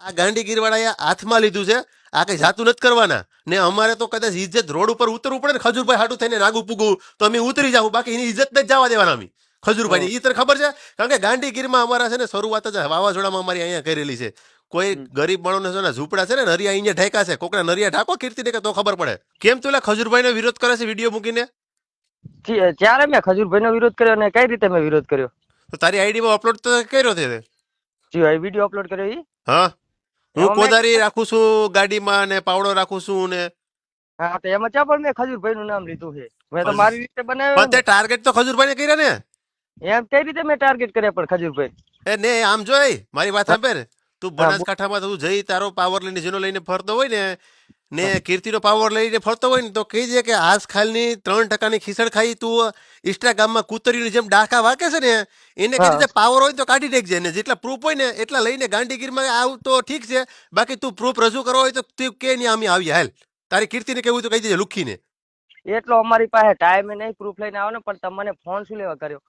આ ગાંડીગીર વાળા હાથમાં લીધું છે આ કઈ જાતું નથી કરવાના ને અમારે તો કદાચ ઇજ્જત રોડ ઉપર ઉતરવું પડે ને ખજૂરભાઈ હાટું થઈને નાગું પૂગું તો અમે ઉતરી જાવ બાકી એની ઇજ્જત નથી જવા દેવાના અમે ખજૂરભાઈ એ તને ખબર છે કારણ કે ગાંડીગીરમાં અમારા છે ને શરૂઆત જ વાવાઝોડામાં અમારી અહીંયા કરેલી છે કોઈ ગરીબ માણસને છે ને ઝૂંપડા છે ને નરિયા અહીંયા ઢાંકા છે કોકના નરિયા ઢાંકો કીર્તિને કે તો ખબર પડે કેમ તું ખજૂરભાઈ નો વિરોધ કરે છે વિડીયો મૂકીને ત્યારે મેં ખજૂરભાઈ નો વિરોધ કર્યો અને કઈ રીતે મેં વિરોધ કર્યો તો તારી આઈડીમાં અપલોડ તો કર્યો છે જી વિડીયો અપલોડ કર્યો ઈ હા હું કોદારી રાખું છું ગાડીમાં ને પાવડો રાખું છું ને હા તો એમાં ચા પણ મેં ખજૂરભાઈ નું નામ લીધું છે મેં તો મારી રીતે બનાવ્યો પણ તે ટાર્ગેટ તો ખજૂરભાઈ ને કર્યા ને એમ કઈ રીતે મેં ટાર્ગેટ કર્યા પણ ખજૂરભાઈ એ ને આમ જોઈ મારી વાત સાંભળ તું બનાસકાંઠામાં તું જઈ તારો પાવર લઈને જેનો લઈને ફરતો હોય ને કીર્તિનો પાવર લઈને ફરતો હોય ને તો કહી દે કે આજ ખાલની 3% ખીસડ ખાઈ તું ઇન્સ્ટાગ્રામમાં કૂતરીની જેમ ડાકા વાકે છે ને એને કઈ રીતે પાવર હોય તો કાઢી દેખજે ને જેટલા પ્રૂફ હોય ને એટલા લઈને ગાંડીગીરમાં આવ તો ઠીક છે બાકી તું પ્રૂફ રજૂ કરવો હોય તો તું કે નહીં અમે આવી હાલ તારી કીર્તિને કેવું તો કહી દેજે લુખીને એટલો અમારી પાસે ટાઈમ નહીં પ્રૂફ લઈને આવો ને પણ તમને ફોન શું લેવા કર્યો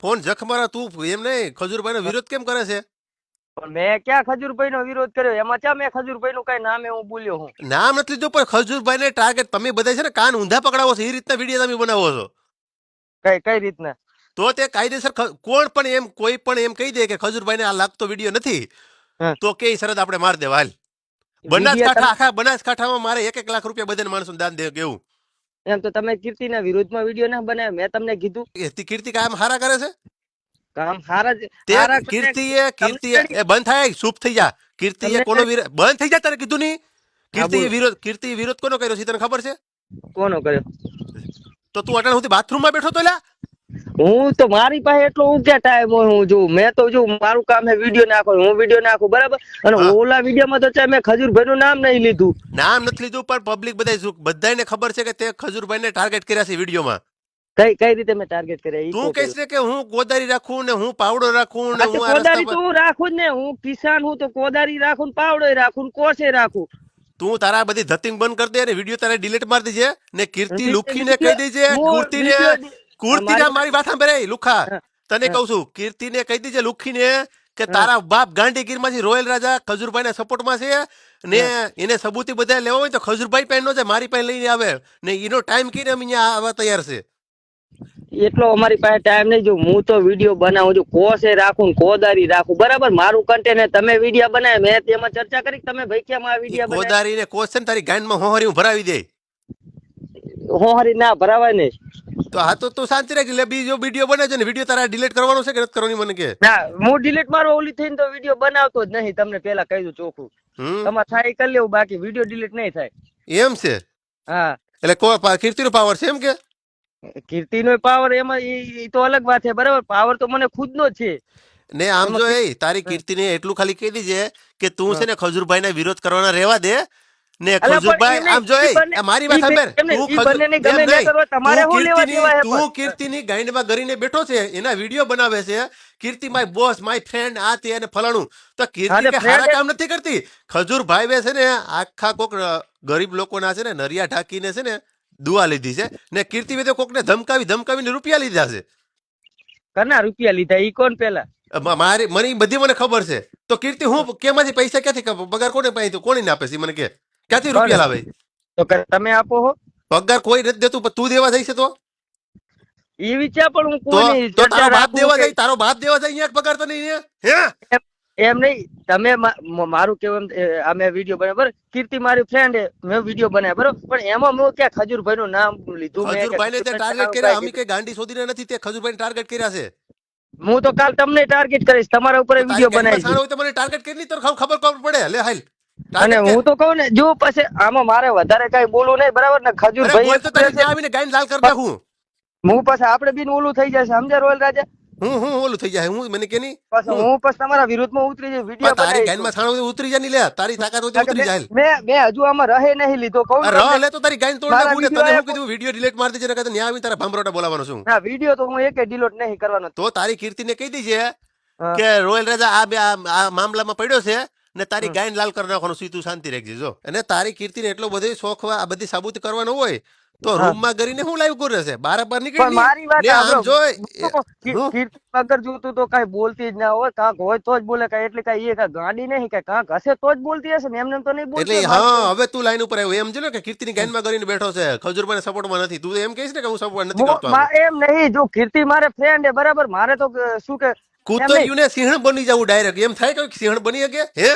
ફોન જખમારા તું એમ નહીં ખજૂરભાઈ નો વિરોધ કેમ કરે છે પણ મેં ક્યાં ખજૂરભાઈ નો વિરોધ કર્યો એમાં ચા મેં ખજૂરભાઈ નું કઈ નામે હું બોલ્યો હું નામ નથી લીધું પણ ખજૂરભાઈ ને ટાર્ગેટ તમે બધા છે ને કાન ઊંધા પકડાવો છો એ રીતના વિડીયો તમે બનાવો છો કઈ રીતના તો તે કાયદેસર કોઈ પણ એમ કહી દે કે ખજૂરભાઈ ને આ લાગતો વિડીયો નથી તો કે શરત આપણે માર દેવા હાલ બનાસકાંઠામાં મારે 1 લાખ રૂપિયા બધાને માણસો દાન દે કેવું એમ તો તમે કીર્તિના વિરોધમાં વિડીયો ના બનાવ્યો મેં તમને કીધું કીર્તિ કામ હારા કરે છે કામ હારા કીર્તિ એ બંધ થાય ચૂપ થઈ જા કીર્તિ એ કોનો વિરોધ બંધ થઈ જા તારે કીધું નહીં કીર્તિ વિરોધ કોનો કર્યો છે તને ખબર છે કોનો કર્યો તો તું અટાણ સુધી બાથરૂમમાં બેઠો તો લ્યા હું તો મારી પાસે એટલો ઊંચા ટાઈમ હોય હું જોઉં મેં તો જો મારું કામ છે વિડીયો નાખો હું વિડીયો નાખું બરાબર અને ઓલા વિડીયોમાં તો ચાહે મેં ખજૂરભાઈ નું નામ નહીં લીધું નામ નથી લીધું પણ પબ્લિક બધાને ખબર છે કે તે ખજૂરભાઈ ને ટાર્ગેટ કર્યા છે વિડીયોમાં કઈ રીતે મેં ટાર્ગેટ કર્યા તું કહીશ ને કે હું કોદારી રાખું ને હું પાવડો રાખું ને હું કોદારી તો હું રાખું ને હું કિસાન હું તો કોદારી રાખું ને પાવડો રાખું ને કોસે રાખું તું તારા બધી ધતિંગ બંધ કરી દે અને વિડીયો તારે ડિલીટ મારી દેજે ને કીર્તિ લુખીને કહી દેજે કીર્તિને મારી વાત સાંભળે લુખા તને કહું છું કીર્તિને કહી દેજે લુખીને કે તારા બાપ ગાંડીગીર માંથી રોયલ રાજા ખજૂરભાઈ ના સપોર્ટમાં છે ને એને સબૂતી બધા લેવા હોય તો ખજૂરભાઈ પાસે નો છે મારી પાસે લઈને આવે ને એનો ટાઈમ કીને અમે અહીંયા આવવા તૈયાર છે એટલો અમારી પાસે ટાઈમ નહીં જો હું તો વિડીયો બનાવું છું કોસે રાખું કોદારી રાખું બરાબર મારું કન્ટેન્ટ તમે વિડીયો બનાવે મેં તેમાં ચર્ચા કરી તમે ભાઈ કેમ આ વિડીયો કોદારી ને કોસ છે ને તારી ગાંડમાં હોહરી હું ભરાવી દે હોહરી ના ભરાવાય નહીં તો હા તો તું શાંતિ રાખી લે બીજો વિડીયો બનાવજો ને વિડીયો તારા ડિલીટ કરવાનો છે કે નથી કરવાની મને કે ના હું ડિલીટ મારો ઓલી થઈને તો વિડીયો બનાવતો જ નહીં તમને પેલા કહી દઉં ચોખ્ખું તમારે થાય કરી લેવું બાકી વિડીયો ડિલીટ નહીં થાય એમ છે હા એટલે કીર્તિ નો પાવર છે એમ કે કીર્તિ નો પાવર એમાં એ તો અલગ વાત છે બરાબર પાવર તો મને ખુદ નો છે ને આમ જો તારી કીર્તિ ને એટલું ખાલી કહી દીજે કે તું છે ને ખજૂરભાઈ ને વિરોધ કરવાના રહેવા દે ને ખજૂરભાઈ આમ જો મારી વાત સાંભળ તું કીર્તિની ગાંડમાં ગરીને બેઠો છે એના વિડીયો બનાવે છે કીર્તિ માય બોસ માય ફ્રેન્ડ આ તે અને ફલાણું તો કીર્તિ સારા કામ નથી કરતી ખજૂરભાઈ બે છે ને આખા કોક ગરીબ લોકોના છે ને નરિયા ઢાંકીને છે ને દુઆ લીધી છે ને કીર્તિ બે કોકને ધમકાવીને રૂપિયા લીધા છે કના રૂપિયા લીધા ઈ કોણ પેલા મને બધી મને ખબર છે તો કીર્તિ હું કેમાંથી પૈસા ક્યાંથી પગાર કોને પાઈ કોને આપે છે મને કે ક્યાંથી રૂપિયા લાવે તો તમે આપો હો પગાર કોઈ નથી દેતું તું દેવા જાય છે તો એ વિચાર પણ હું કોઈ તો તારો બાપ દેવા જાય અહીંયા પગાર તો નહીં હે એમ નહીં તમે મારું કેવું અમે વિડીયો બનાવ્યો બરાબર કીર્તિ મારી ફ્રેન્ડ મેં વિડીયો બનાવ્યો બરાબર પણ એમાં મેં ક્યાં ખજૂરભાઈ નું નામ લીધું ખજૂરભાઈ ને ટાર્ગેટ કર્યા અમે કઈ ગાંડી શોધીને નથી તે ખજૂરભાઈ ટાર્ગેટ કર્યા છે હું તો કાલ તમને ટાર્ગેટ કરીશ તમારા ઉપર વિડીયો બનાવી તમને ટાર્ગેટ કેટલી તો ખબર પડે લે હાલ અને હું તો કહું ને જો પછી આમાં મારે વધારે કઈ બોલવું નહીં બરાબર ને ખજૂરભાઈ આવીને ગાંડ લાલ કરી નાખું હું પછી આપડે બી ઓલું થઈ જશે સમજ્યા રોયલ રાજા હું ઓલું થઈ જાય હું મને કે નહીં હું પછી તમારા વિરોધમાં ઉતરી જાય વિડીયો તારી ગાંડમાં છાણો ઉતરી જાય નહીં લે તારી તાકાત હોય ઉતરી જાય મેં હજુ આમાં રહે નહીં લીધો કહું રહ લે તો તારી ગાંડ તોડ નાખું ને તને હું કીધું વિડીયો ડિલીટ મારી દેજે નકર ન્યા આવીને તારા ભાંભરોટા બોલાવવાનો છું ના વિડીયો તો હું એકે ડિલીટ નહીં કરવાનો તો તારી કીર્તિને કહી દેજે કે રોયલ રાજા આ મામલામાં પડ્યો છે ને તારી ગાંડ લાલ કરી નાખવાનો સીધું શાંતિ રાખજે જો અને તારી કીર્તિને એટલો બધો શોખ આ બધી સાબુત કરવાનો હોય તો હા રૂમમાં કરીને હું લાઈવ કરે છે બાર નીકળી પણ લી મારી વાત ને સાંભળો આમ જો હું કીર્તિ વગર જોતું તો કઈ બોલતી જ ના હોય કાંક હોય તો જ બોલે કાંઈ એટલે કાંઈ એ કાંઈ ગાંડી નહીં કાંઈ કાંક હશે તો જ બોલતી હશે ને એમને એમ તો નહીં બોલતી એટલે હોય મારું હા કેવું. હવે તું લાઈન ઉપર આવ્યો એમ છે ને કે કીર્તિની ગાનમાં કરીને બેઠો છે ખજૂરભાઈ સપોર્ટમાં નથી તું તો એમ કહીશ ને કે હું સપોર્ટ નથી કરતો આમાં એમ નહીં જો કીર્તિ મારે ફ્રેન્ડ હે બરાબર મારે તો શું કે એમ નહીં કૂતરિયું ને સિંહણ બની જવું ડાયરેક્ટ એમ થાય કે સિંહણ બની શકે હે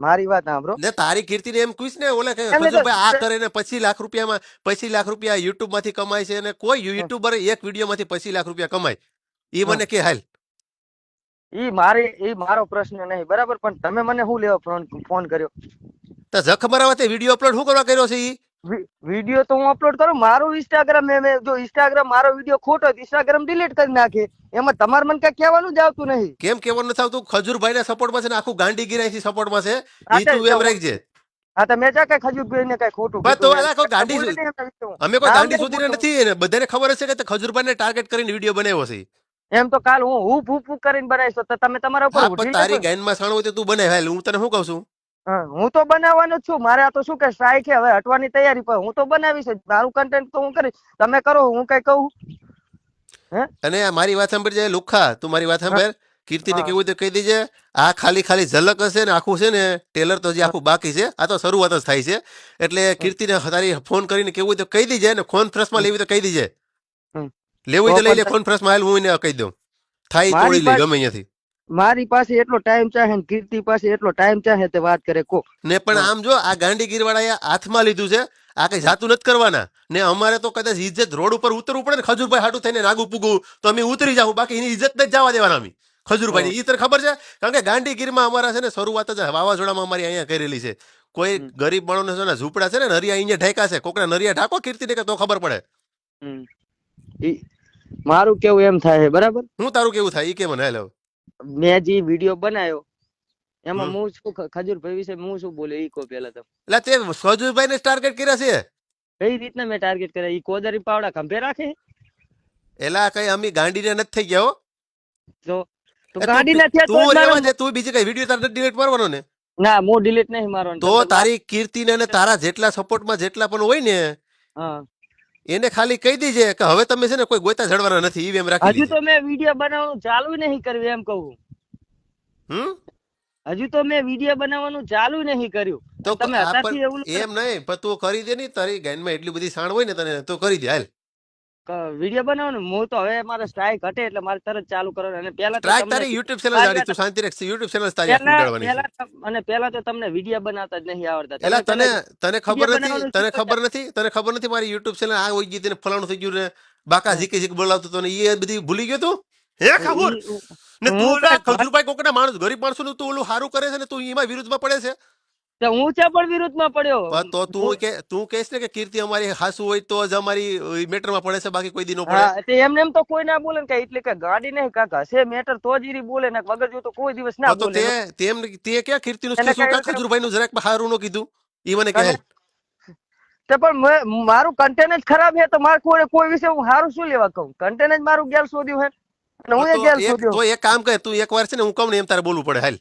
મારી વાત સાંભળો ને તારી કીર્તિને એમ કહીશ ને ઓલે કે એમને તો ખજૂરભાઈ આ કરે ને 25 લાખ રૂપિયા યુટ્યુબ માંથી કમાય છે અને કોઈ યુટ્યુબર એક વિડીયો માંથી 25 લાખ રૂપિયા કમાય એ મને કે હાલ ઈ મારો પ્રશ્ન નહીં બરાબર પણ તમે મને શું લેવા ફોન કર્યો. તો જખ મરાવા તે વિડીયો અપલોડ શું કરવા કર્યો છે ઈ વિડીયો તો હું અપલોડ કરું મારું ઇન્સ્ટાગ્રામ મેં જો ઇન્સ્ટાગ્રામ મારો વિડીયો ખોટો હોય તો ઇન્સ્ટાગ્રામ ડિલીટ કરી નાખે એમાં તમારે મને કઈ કહેવાનું જ આવતું નહીં. કેમ કેવાનું નથી આવતું ખજૂરભાઈ ના સપોર્ટમાં છે ને આખું ગાંડી ગીરાઈ સપોર્ટમાં છે હા ઈ તું એમ રાખજે હા તો મેં કઈ ખજૂરભાઈ ને કઈ ખોટું બસ તો કીધું આ કોઈ ગાંડી બોલે નહીં એમના વિશે હું. અમે કોઈ નામ ગાંડી નહીં શોધીને બોલતો. નથી ને બધાને ખબર હશે કે ખજૂરભાઈને ટાર્ગેટ કરીને વિડીયો બનાવ્યો છે એમ તો કાલ હું હું કરીને બનાવીશ તો તમે તમારા ઉપર હા પણ ઉઠી તારી લેશો ને. ગાયનમાં સાણ હોય તો તું બનાવ હાલ હું તને શું કહું છું હા, હું તો બનાવવાનો જ છું મારે આ તો શું કે સ્ટ્રાઇક છે હવે હટવાની તૈયારી પર હું તો બનાવીશ જ. મારું કન્ટેન્ટ તો હું કરીશ તમે કરો હું કઈ કહું હે અને આ મારી વાત સાંભળજે લુખા તું મારી વાત સાંભળ કીર્તિને હા. કેવું તો કહી દેજે આ ખાલી ઝલક હશે ને આખું છે ને ટેલર તો હજી આખું બાકી છે આ તો શરૂઆત જ થાય છે એટલે કીર્તિને તારી ફોન કરીને કેવું હોય તો કહી દેજે ને કોન્ફરન્સમાં લેવી તો કહી દેજે હમ. લેવું હોય તો તો લઈ લે પણ કોન્ફરન્સમાં હાલ હું એને કહી દઉં થાય મારી તોડી લે પાસે ગમે અહીંયાથી મારી પાસે એટલો ટાઈમ ચાહે ને કીર્તિ પાસે એટલો ટાઈમ ચાહે તે વાત કરે કો. ને પણ આમ જો આ ગાંડીગીર વાળાએ હાથમાં લીધું છે આ કઈ જાતું નથી કરવાના ને અમારે તો કદાચ ઇજ્જત રોડ ઉપર ઉતરવું પડે ને ખજૂરભાઈ હાટું થઈને નાગું પૂગું તો અમે ઉતરી જાવ બાકી એની ઇજ્જત નથી જવા દેવાના અમે ખજૂરભાઈ ની તને ખબર છે કારણ કે ગાંડીગીરમાં અમારા છે ને શરૂઆત જ વાવાઝોડામાં અમારી અહીંયા કરેલી છે કોઈ ગરીબ માણસને છે ને ઝૂંપડા છે ને નરિયા અહીંયા ઢાંકા છે કોકના નરિયા ઢાંકો કીર્તિને કે તો ખબર પડે હમ. મારું કેવું એમ થાય છે બરાબર હું તારું કેવું થાય ઈ કે મને હાલ મેં જે વિડીયો બનાવ્યો એમાં હમ. હું શું ખજૂરભાઈ વિશે હું શું બોલે ઈ કો પેલા તો એટલે તે ખજૂરભાઈ ને ટાર્ગેટ કર્યા છે કઈ રીતના મેં ટાર્ગેટ કર્યા ઈ કોદારી પાવડા ખંભે રાખે એલા કઈ અમે ગાંડીને નથી થઈ ગયા હો તો તો એ ગાડી તું ના થયા તો તું જ રહેવા મારો- દે તું બીજી કઈ વિડીયો તારે ડિલીટ મારવાનો ને ના હું ડિલીટ નહીં મારવાનું તો તમને તારી કીર્તિને અને તારા જેટલા સપોર્ટમાં જેટલા પણ હોય ને હા એને ખાલી કહી દીજે કે હવે તમે છે ને કોઈ ગોતા જડવાના નથી ઈ એમ રાખી હજુ લીજે તો મેં વિડીયો બનાવવાનું ચાલુ નહીં કર્યું એમ કહું હમ હજુ તો મેં વિડીયો બનાવવાનું ચાલુ નહીં કર્યું તો તમે આ અત્યારથી એવું પણ એમ નહીં પણ તું કરી દે ની તારી ગાયનમાં એટલી બધી સાણ હોય ને તને તો કરી દે હાલ વિડીયો બનાવવાનું હું તો હવે મારે સ્ટ્રાઇક હટે એટલે મારે તરત ચાલુ કરવાનું અને પહેલા તો ટ્રાક તમને તારી યુટ્યુબ ચેનલ મારી જાણી વાત- તું શાંતિ રાખ યુટ્યુબ ચેનલ તારી આખી પહેલા ઉગાડવાની છે પહેલા તો- અને પહેલા તો તમને વિડીયો બનાવતા જ નહીં આવડતા એલા તમે તને પહેલા તને વિડીયો ખબર બનાવવાનું નથી તને ખબર નથી મારી યુટ્યુબ ચેનલ આ હોય ગઈ તને ફલાણું થઈ ગયું ને બાકા ઝીકે ઝીક બોલાવતો તો ને એ બધી ભૂલી ગયો તું હે ખબર ને હું તું કાંઈ ખજૂરભાઈ કોકના માણસ ગરીબ માણસો નું તું ઓલું સારું કરે છે ને તું એમાં વિરુદ્ધમાં પડે છે તો હું ચા પણ વિરુદ્ધમાં પડ્યો તો તું કહેશ ને કે કીર્તિ અમારી હાસુ હોય તો જ અમારી મેટરમાં પડે છે બાકી કોઈ દી નો પડે હા તે એમને એમ તો કોઈ ના બોલે ને કે એટલે કે ગાડી નહીં કાકા હશે મેટર તો જ ઈ બોલે ને વગર જો તો કોઈ દિવસ ના તો બોલે તે ક્યાં કીર્તિનું એને શું કા કાંઈ ખજૂરભાઈ નું જરાક હારું નો કીધું ઈ મને કહે તે પણ મારું કન્ટેન્ટ જ ખરાબ છે તો મારે કોઈ વિશે હું સારું શું લેવા કહું કન્ટેન્ટ જ મારું ગેલ શોધ્યું છે અને હું એ ગેલ શોધ્યો તો એક કામ કર તું એકવાર છે ને હું કહું ને એમ તારે બોલવું પડે હાલ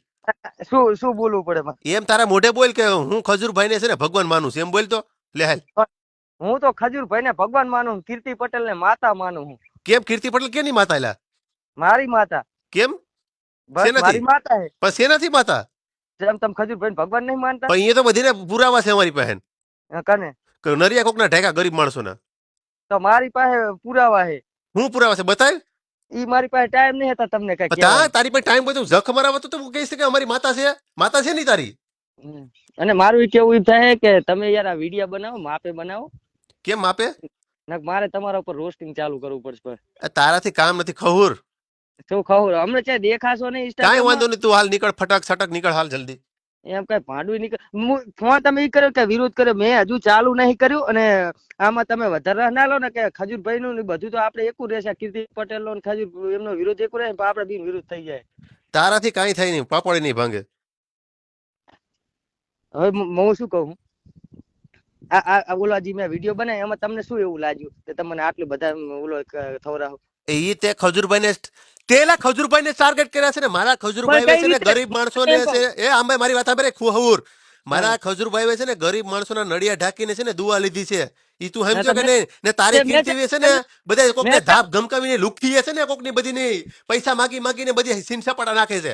શું બોલવું પડે મારે? એમ તારા મોઢે બોલ કે હું ખજૂરભાઈ ને છે ને ભગવાન માનું છું એમ બોલ તો લે હાલ હું તો ખજૂરભાઈ ને ભગવાન માનું છું, કીર્તિ પટેલ ને માતા માનું હું કેમ કીર્તિ પટેલ કેની માતા એલા મારી માતા કેમ બસ શેનાથી? મારી માતા હે પણ શેનાથી માતા જેમ તમે ખજૂરભાઈ ને ભગવાન નહીં માનતા પણ એ તો બધીને પુરાવા છે અમારી પાસે કને કે નરિયા કોકના ઢેકા ગરીબ માણસોના તો મારી પાસે પુરાવા હે હું પુરાવા છે બતાય ઈ મારી પાસે ટાઈમ નહીં હતા તમને કઈ પણ તારી પાસે ટાઈમ બધું જખ મરાવતો તો તું કહીશ કે અમારી માતા છે નહીં તારી અને મારું ઈ કેવું ઈ થાય કે તમે યાર આ વિડીયો બનાવો માપે બનાવો કેમ આપે નક મારે તમારા ઉપર રોસ્ટિંગ ચાલુ કરવું પડશે તારાથી કામ નથી ખહુર શું ખબર હમણાં ચાहे દેખાશો નહીં કાંઈ Instagram વાંધો નહીં તું હાલ નીકળ ફટાક છટક નીકળ હાલ જલ્દી એમ કઈ ભાંડું નીકળ ફોન તમે ઈ કર્યો કે વિરોધ કર્યો મેં હજુ ચાલુ નહીં કર્યું અને આમાં તમે વધારે ના લો ને કે ખજૂરભાઈ નું ને બધું તો આપણે એકું રહેશે કીર્તિ પટેલ નો ને ખજૂર એમનો વિરોધ એકું રહે આપણે બી વિરોધ થઈ જાય તારાથી કાંઈ થાય નહીં પાપડી નહીં ભાંગે હવે હું શું કહું આ ઓલા જી મેં વિડીયો બનાવ્યો એમાં તમને શું એવું લાગ્યું કે તમને આટલું બધા ઓલો થવરાવો એ તે ખજૂરભાઈ ને તેલા ખજૂરભાઈ ને ટાર્ગેટ કર્યા છે ને મારા ખજૂરભાઈ પણ કઈ છે ને રીતે? ગરીબ માણસો ને છે એ આંબે મારી વાત સાંભળે ખુહુર મારા ખજૂરભાઈ છે ને ગરીબ માણસોના નડિયા ઢાંકીને છે ને દુઆ લીધી છે ઈ તું સમજો કે તમે નહીં ને તારી મેં કીર્તિ છે ને બધા કોકને મેં ધાપ ધમકાવીને લુખીએ છે ને કોકની બધી ની પૈસા માગીને બધી સીન સપાટા નાખે છે